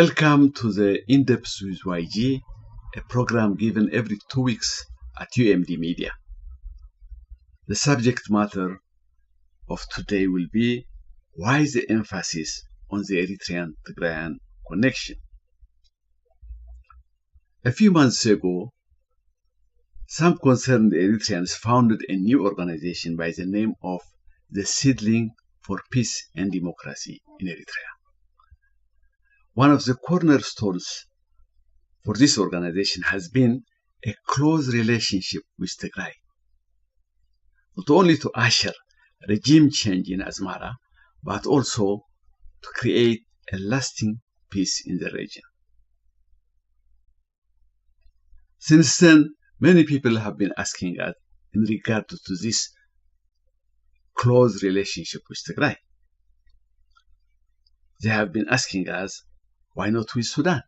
Welcome to the In-Depth with YG, a program given every 2 weeks at UMD Media. The subject matter of today will be why the emphasis on the Eritrean-Tigrayan connection. A few months ago, some concerned Eritreans founded a new organization by the name of the Seedling for Peace and Democracy in Eritrea. One of the cornerstones for this organization has been a close relationship with Tigray, not only to usher regime change in Asmara, but also to create a lasting peace in the region. Since then, many people have been asking us in regard to this close relationship with Tigray. They have been asking us, why not with Sudan?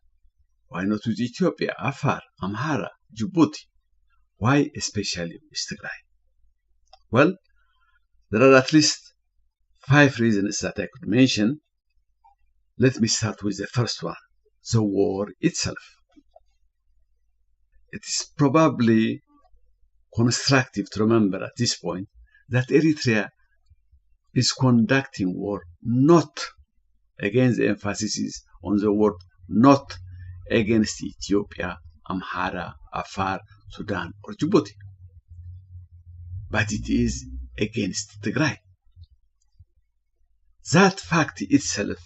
Why not with Ethiopia, Afar, Amhara, Djibouti? Why especially with Tigray? Well, there are at least 5 reasons that I could mention. Let me start with the first one, the war itself. It is probably constructive to remember at this point that Eritrea is conducting war not, again the emphasis is on the word not, against Ethiopia, Amhara, Afar, Sudan or Djibouti, but it is against Tigray. That fact itself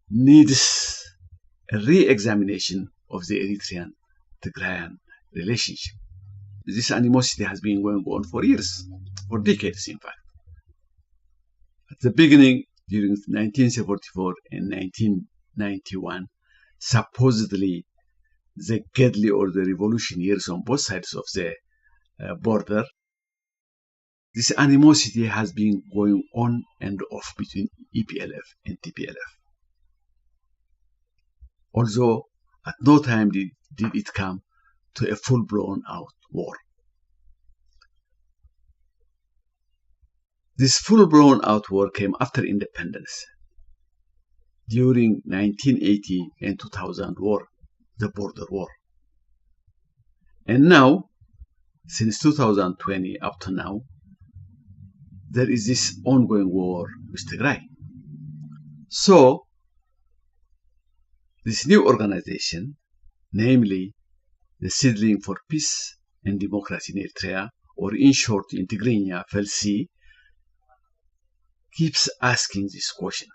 needs a re-examination of the Eritrean-Tigrayan relationship. This animosity has been going on for years, for decades in fact. At the beginning, during 1974 and 1991, supposedly the Gedli or the revolution years on both sides of the border, this animosity has been going on and off between EPLF and TPLF. Although at no time did it come to a full-blown out war. This full-blown out war came after independence, during 1980 and 2000 war, the border war. And now, since 2020 up to now, there is this ongoing war with Tigray. So, this new organization, namely the Seedling for Peace and Democracy in Eritrea, or in short, in Tigrinya, FELSI, keeps asking this question: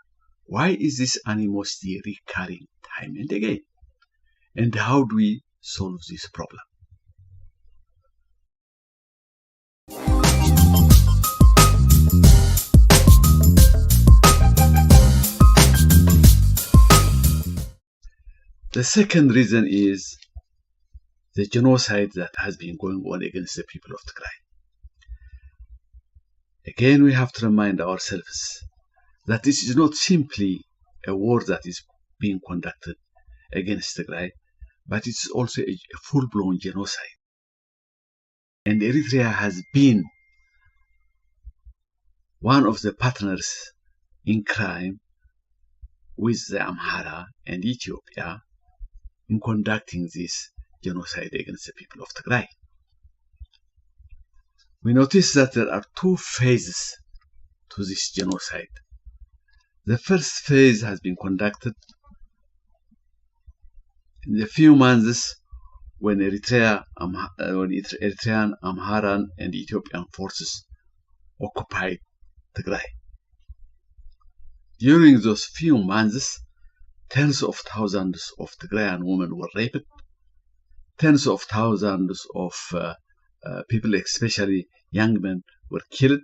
why is this animosity recurring time and again? And how do we solve this problem? The second reason is the genocide that has been going on against the people of Tigray. Again, we have to remind ourselves that this is not simply a war that is being conducted against Tigray, but it's also a full-blown genocide. And Eritrea has been one of the partners in crime with the Amhara and Ethiopia in conducting this genocide against the people of Tigray. We notice that there are 2 phases to this genocide. The first phase has been conducted in the few months when Eritrean, Amharan, and Ethiopian forces occupied Tigray. During those few months, tens of thousands of Tigrayan women were raped, tens of thousands of people, especially young men, were killed.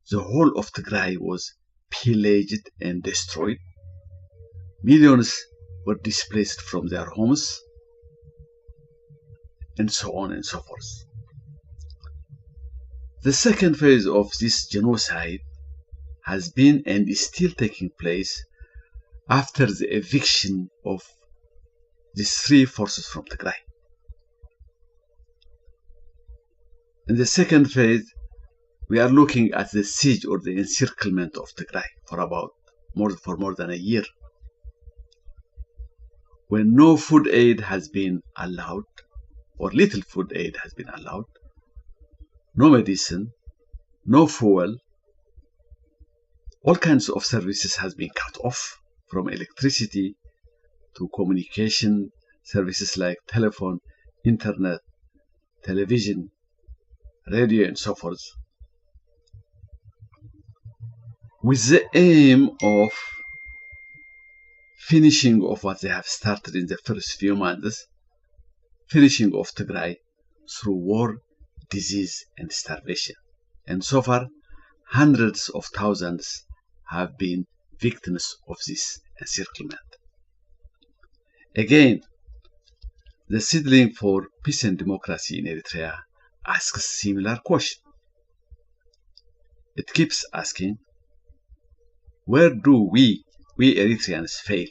The whole of Tigray was pillaged and destroyed. Millions were displaced from their homes, and so on and so forth. The second phase of this genocide has been and is still taking place after the eviction of these 3 forces from Tigray. In the second phase, we are looking at the siege or the encirclement of Tigray for about for more than a year, when no food aid has been allowed, or little food aid has been allowed, no medicine, no fuel, all kinds of services has been cut off, from electricity to communication services like telephone, internet, television, radio, and so forth, with the aim of finishing of what they have started in the first few months, finishing of Tigray through war, disease, and starvation. And so far, hundreds of thousands have been victims of this encirclement. Again, the Seedling for Peace and Democracy in Eritrea asks similar question. It keeps asking, where do we Eritreans fail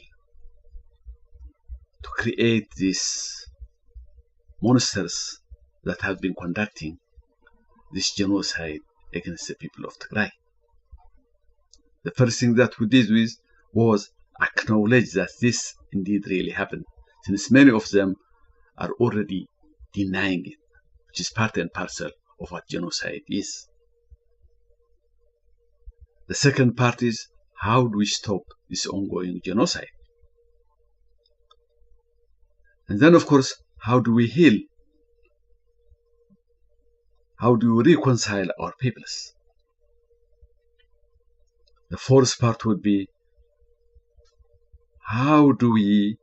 to create these monsters that have been conducting this genocide against the people of Tigray? The first thing that we did was acknowledge that this indeed really happened, since many of them are already denying it, which is part and parcel of what genocide is. The second part is, how do we stop this ongoing genocide? And then, of course, how do we heal? How do we reconcile our peoples? The fourth part would be, how do we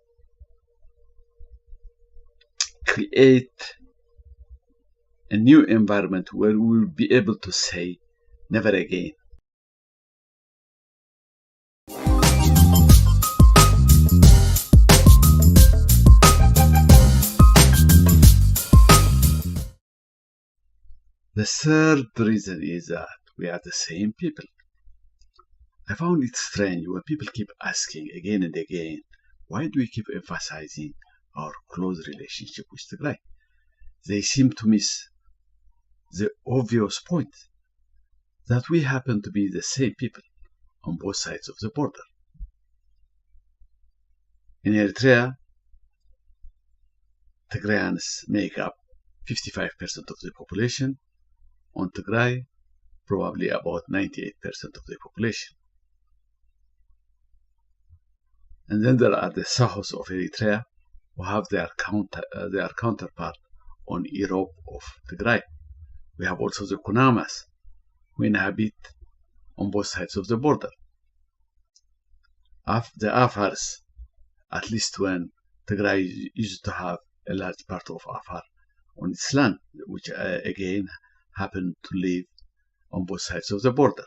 create a new environment where we will be able to say, never again? The third reason is that we are the same people. I found it strange when people keep asking again and again, why do we keep emphasizing our close relationship with Tigray? They seem to miss the obvious point that we happen to be the same people on both sides of the border. In Eritrea, Tigrayans make up 55% of the population. On Tigray, probably about 98% of the population. And then there are the Sahos of Eritrea, who have their counterpart on Europe of Tigray. We have also the Kunamas, who inhabit on both sides of the border. The Afars, at least when Tigray used to have a large part of Afar on its land, which again happen to live on both sides of the border.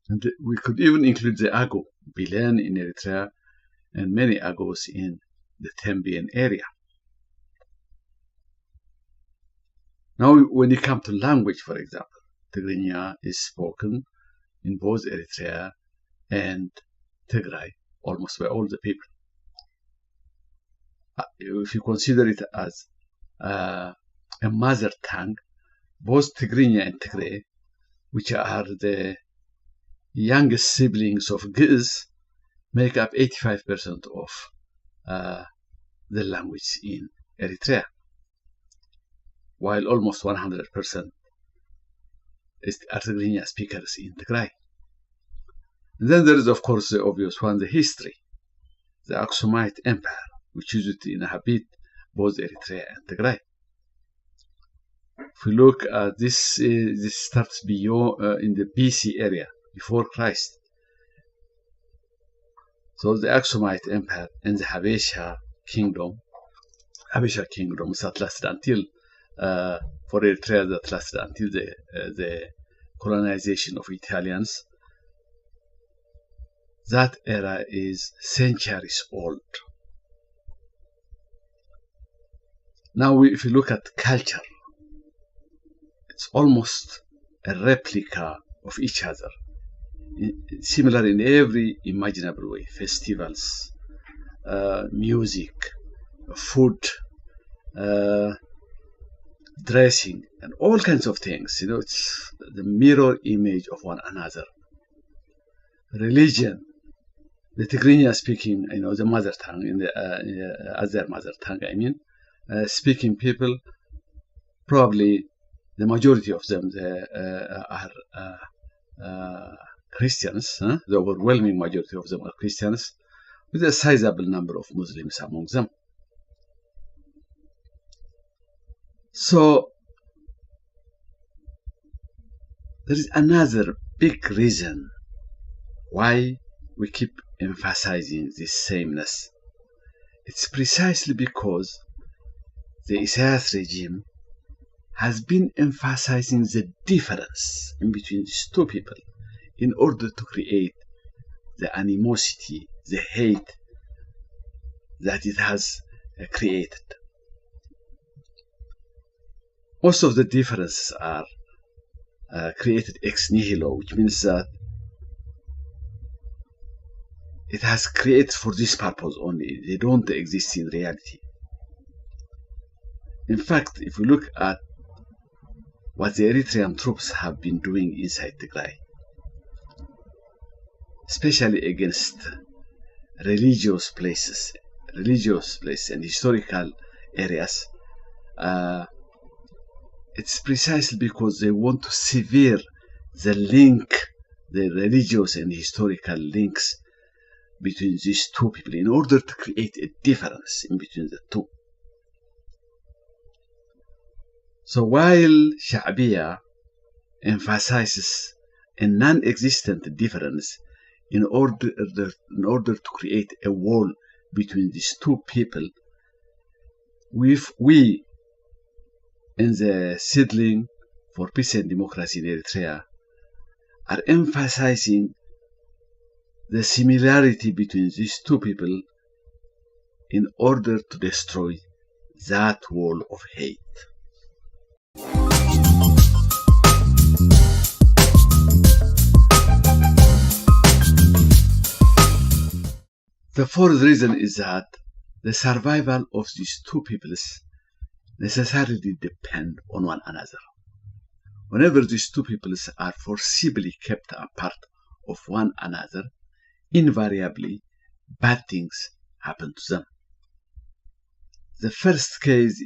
And we could even include the Ago, Bilen in Eritrea, and many Agos in the Tembian area. Now, when you come to language, for example, Tigrinya is spoken in both Eritrea and Tigray, almost by all the people. If you consider it as a mother tongue, both Tigrinya and Tigray, which are the youngest siblings of Ge'ez, make up 85% of the language in Eritrea, while almost 100% are Tigrinya speakers in Tigray. And then there is, of course, the obvious one, the history. The Aksumite Empire, which used to inhabit both Eritrea and Tigray. If we look at this, this starts beyond in the BC area, before Christ. So the Aksumite Empire and the Habesha Kingdom that lasted until, for Eritrea, that lasted until the colonization of Italians. That era is centuries old. Now, if you look at culture, it's almost a replica of each other, similar in every imaginable way. Festivals, music, food, dressing, and all kinds of things. You know, it's the mirror image of one another. religion, the Tigrinya speaking, the mother tongue, as their mother tongue, speaking people, probably the majority of them are Christians. The overwhelming majority of them are Christians, with a sizable number of Muslims among them. So there is another big reason why we keep emphasizing this sameness. It's precisely because the Isaias regime has been emphasizing the difference in between these two people in order to create the animosity, the hate that it has created. Most of the differences are created ex nihilo, which means that it has created for this purpose only. They don't exist in reality. In fact, if we look at what the Eritrean troops have been doing inside Tigray, especially against religious places and historical areas, it's precisely because they want to sever the religious and historical links between these two people in order to create a difference in between the two. So while Sha'biya emphasizes a non-existent difference in order to create a wall between these two people, we in the Seedling for Peace and Democracy in Eritrea are emphasizing the similarity between these two people in order to destroy that wall of hate. The fourth reason is that the survival of these two peoples necessarily depend on one another. Whenever these two peoples are forcibly kept apart of one another, invariably bad things happen to them. The first case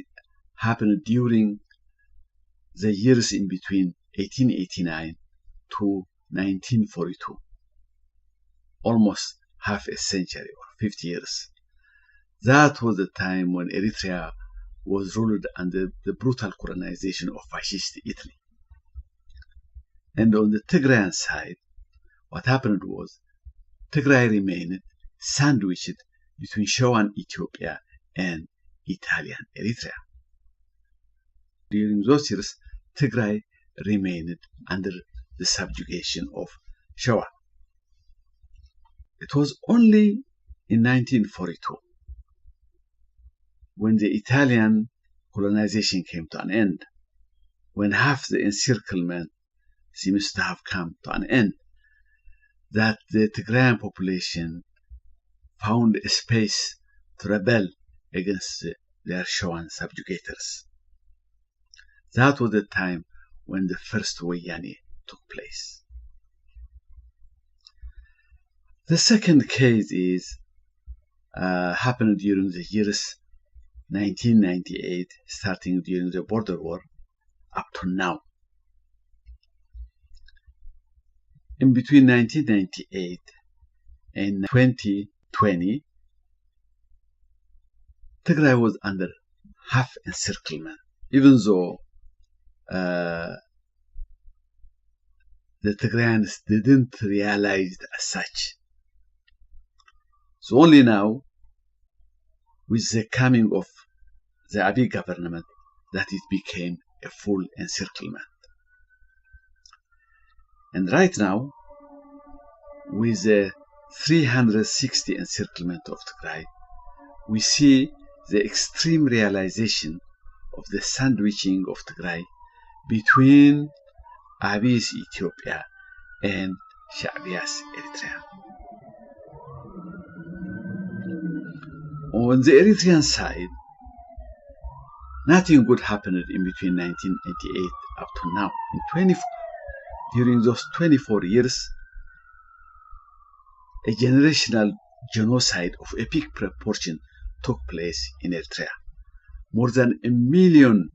happened during the years in between 1889 to 1942, almost half a century or 50 years. That was the time when Eritrea was ruled under the brutal colonization of fascist Italy. And on the Tigrayan side, what happened was Tigray remained sandwiched between Showan Ethiopia and Italian Eritrea. During those years, Tigray remained under the subjugation of Showa. It was only in 1942, when the Italian colonization came to an end, when half the encirclement seems to have come to an end, that the Tigrayan population found a space to rebel against their Showan subjugators. That was the time when the first Wayani took place. The second case happened during the years 1998, starting during the border war, up to now. In between 1998 and 2020, Tigray was under half encirclement, even though the Tigrayans didn't realize it as such. So only now, with the coming of the Abiy government, that it became a full encirclement. And right now, with the 360 encirclement of Tigray, we see the extreme realization of the sandwiching of Tigray between Abiy's Ethiopia and Sha'biya's Eritrea. On the Eritrean side, nothing good happened in between 1988 up to now. During those 24 years, a generational genocide of epic proportion took place in Eritrea. More than 1 million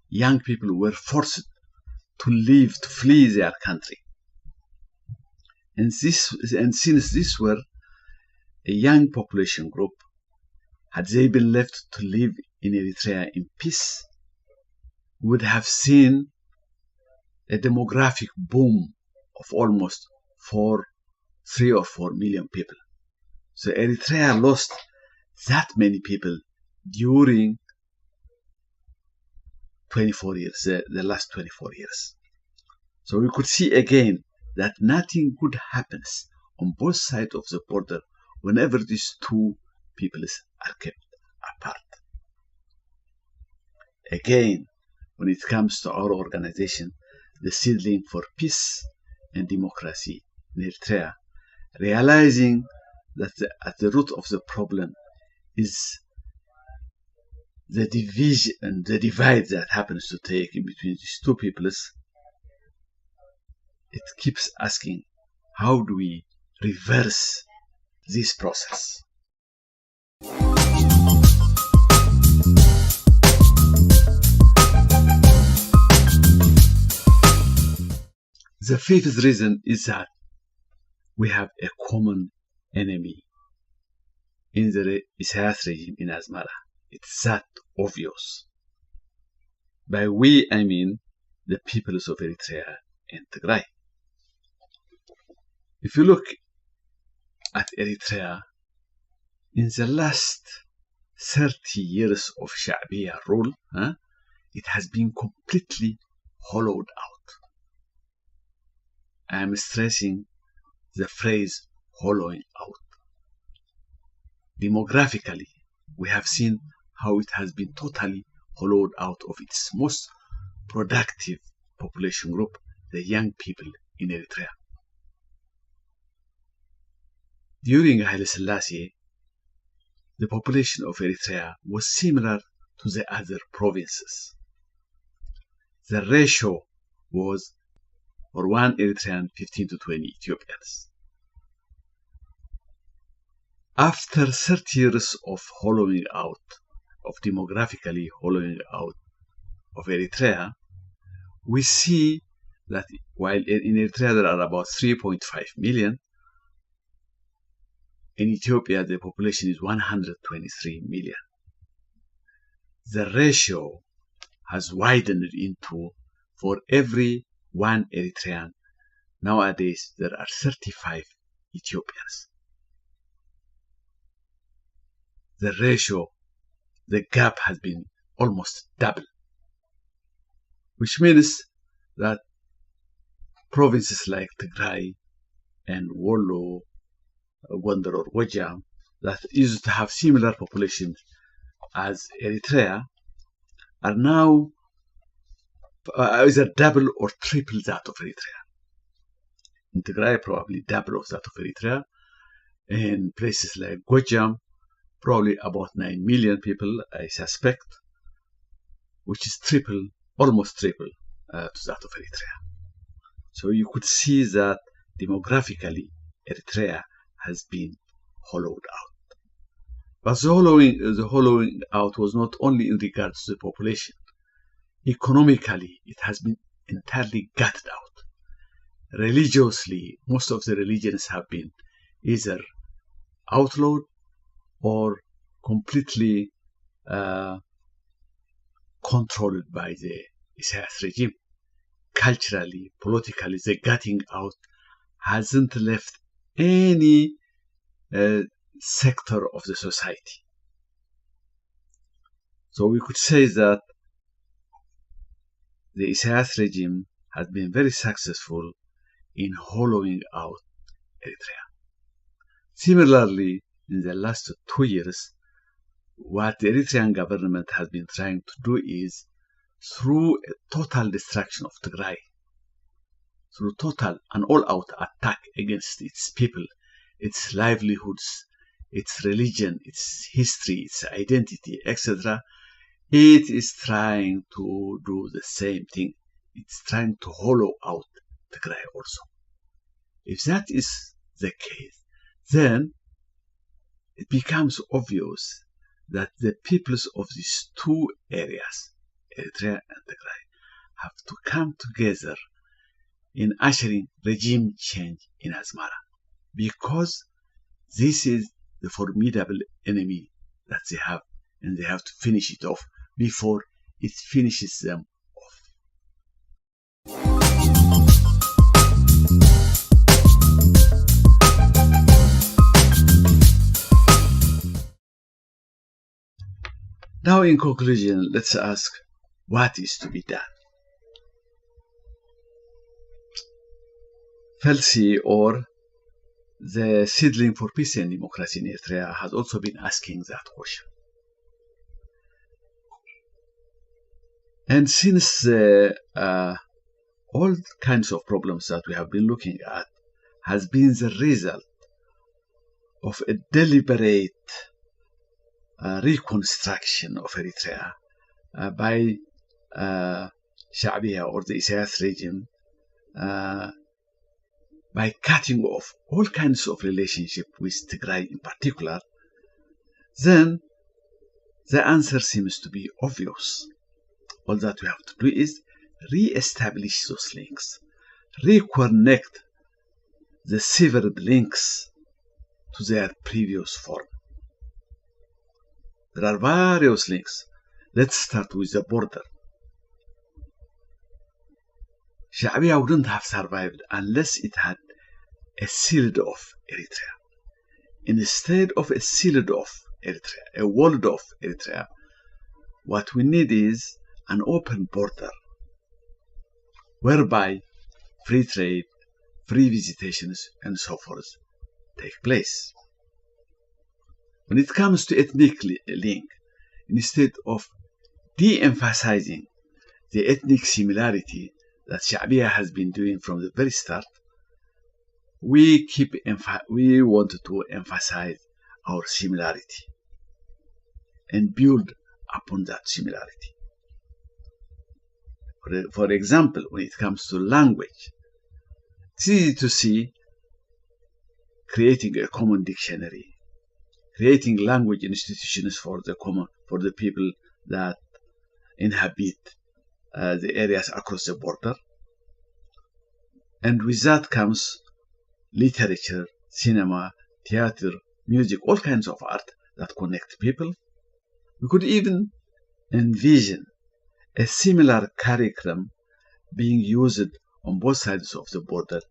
young people were forced to flee their country. And since this were a young population group, had they been left to live in Eritrea in peace, we would have seen a demographic boom of almost 3 or 4 million people. So Eritrea lost that many people during 24 years, the last 24 years. So we could see again that nothing good happens on both sides of the border whenever these two peoples are kept apart. Again, when it comes to our organization, the Seedling for Peace and Democracy in Eritrea, realizing that at the root of the problem is the division and the divide that happens to take in between these two peoples, it keeps asking, how do we reverse this process? The fifth reason is that we have a common enemy in the Yosief regime in Asmara. It's that obvious. By we, I mean the peoples of Eritrea and Tigray. If you look at Eritrea, in the last 30 years of Sha'biya rule, it has been completely hollowed out. I am stressing the phrase hollowing out. Demographically, we have seen how it has been totally hollowed out of its most productive population group, the young people in Eritrea. During Haile Selassie, the population of Eritrea was similar to the other provinces. The ratio was for 1 Eritrean 15 to 20 Ethiopians. After 30 years of hollowing out, of demographically hollowing out of Eritrea, we see that while in Eritrea there are about 3.5 million, in Ethiopia the population is 123 million. The ratio has widened into, for every 1 Eritrean, nowadays there are 35 Ethiopians. The ratio, the gap has been almost double, which means that provinces like Tigray and Wollo, Gondar or Wajam, that used to have similar populations as Eritrea, are now either double or triple that of Eritrea. In Tigray, probably double of that of Eritrea. In places like Wajam, probably about 9 million people, I suspect, which is almost triple to that of Eritrea. So you could see that demographically, Eritrea has been hollowed out. But the hollowing out was not only in regards to the population. Economically, it has been entirely gutted out. Religiously, most of the religions have been either outlawed or completely controlled by the Yosief regime. Culturally, politically, the gutting out hasn't left any sector of the society. So we could say that the Yosief regime has been very successful in hollowing out Eritrea. Similarly, in the last 2 years, what the Eritrean government has been trying to do is, through a total destruction of Tigray, through total and all-out attack against its people, its livelihoods, its religion, its history, its identity, etc., it is trying to do the same thing. It's trying to hollow out Tigray also. If that is the case, then it becomes obvious that the peoples of these two areas, Eritrea and Tigray, have to come together in ushering regime change in Asmara, because this is the formidable enemy that they have, and they have to finish it off before it finishes them off. Now, in conclusion, let's ask, what is to be done? Felsi, or the seedling for peace and democracy in Eritrea, has also been asking that question. And since all kinds of problems that we have been looking at has been the result of a deliberate reconstruction of Eritrea by Sha'biya, or the Yosief regime, by cutting off all kinds of relationship with Tigray in particular, then the answer seems to be obvious. All that we have to do is re-establish those links, reconnect the severed links to their previous form. There are various links. Let's start with the border. Sha'biya wouldn't have survived unless it had a sealed off Eritrea. Instead of a sealed off Eritrea, a walled off Eritrea, what we need is an open border whereby free trade, free visitations, and so forth take place. When it comes to ethnic link, instead of de-emphasizing the ethnic similarity that Sha'biya has been doing from the very start, we wanted to emphasize our similarity and build upon that similarity. For example, when it comes to language, it's easy to see creating a common dictionary, creating language institutions for the people that inhabit the areas across the border. And with that comes literature, cinema, theater, music, all kinds of art that connect people. We could even envision a similar curriculum being used on both sides of the border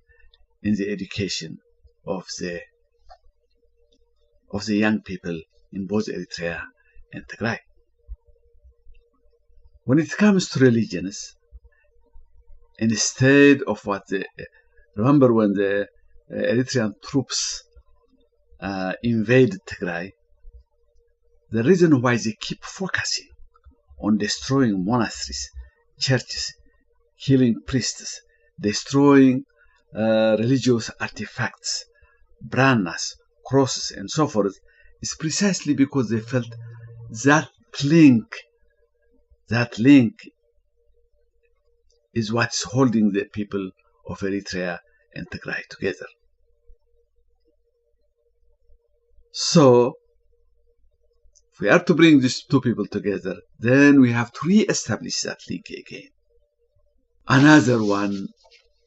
in the education of the young people in both Eritrea and Tigray. When it comes to religions, instead of remember when the Eritrean troops invaded Tigray, the reason why they keep focusing on destroying monasteries, churches, killing priests, destroying religious artifacts, brannas, crosses, and so forth, is precisely because they felt that link is what's holding the people of Eritrea and Tigray together. So, if we are to bring these two people together, then we have to re-establish that link again. Another one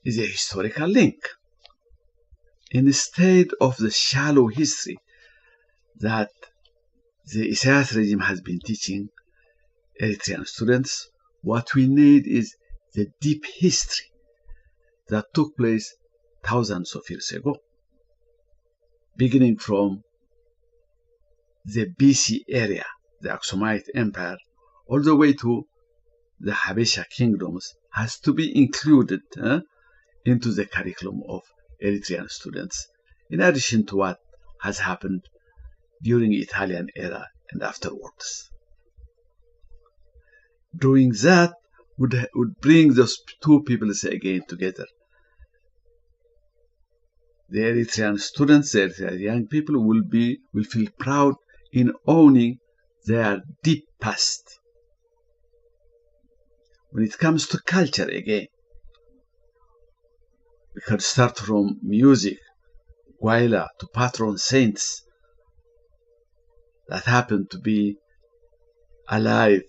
is a historical link. Instead of the shallow history that the Yosief regime has been teaching Eritrean students, what we need is the deep history that took place thousands of years ago, beginning from the BC area, the Aksumite Empire, all the way to the Habesha kingdoms, has to be included into the curriculum of Eritrean students, in addition to what has happened during Italian era and afterwards. Doing that would bring those two peoples again together. The Eritrean students, the Eritrean young people will feel proud in owning their deep past. When it comes to culture again, we can start from music, Gwaila, to patron saints that happen to be alive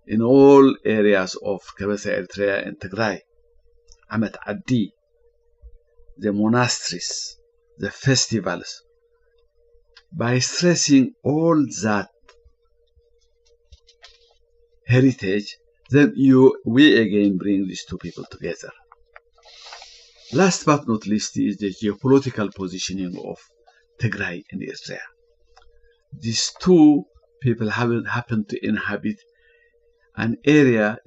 in all areas of Eritrea and Tigray. Amet Addi, the monasteries, the festivals. By stressing all that heritage, then we again bring these two people together. Last but not least is the geopolitical positioning of Tigray and Eritrea. These two people happen to inhabit an area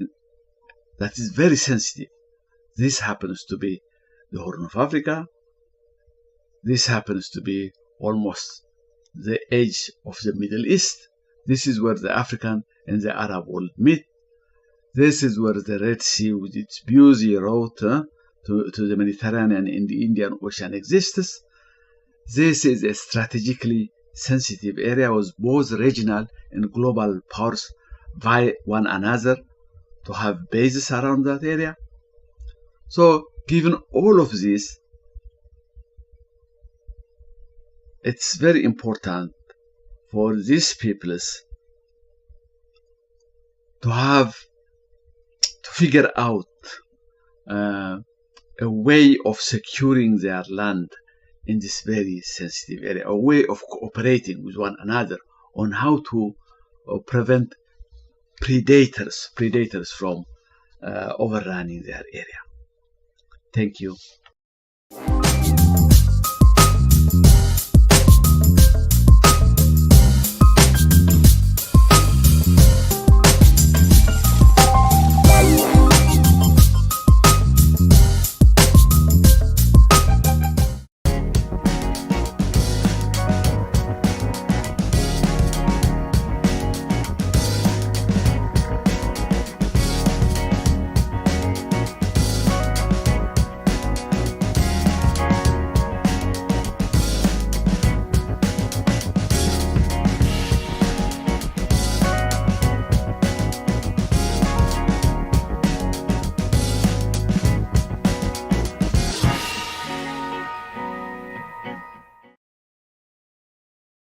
that is very sensitive. This happens to be the Horn of Africa. This happens to be almost the edge of the Middle East. This is where the African and the Arab world meet. This is where the Red Sea with its busy route to the Mediterranean and the Indian Ocean exists. This is a strategically sensitive area with both regional and global powers vie one another to have bases around that area. So, given all of this, it's very important for these peoples to figure out a way of securing their land in this very sensitive area, a way of cooperating with one another on how to prevent predators from overrunning their area. Thank you.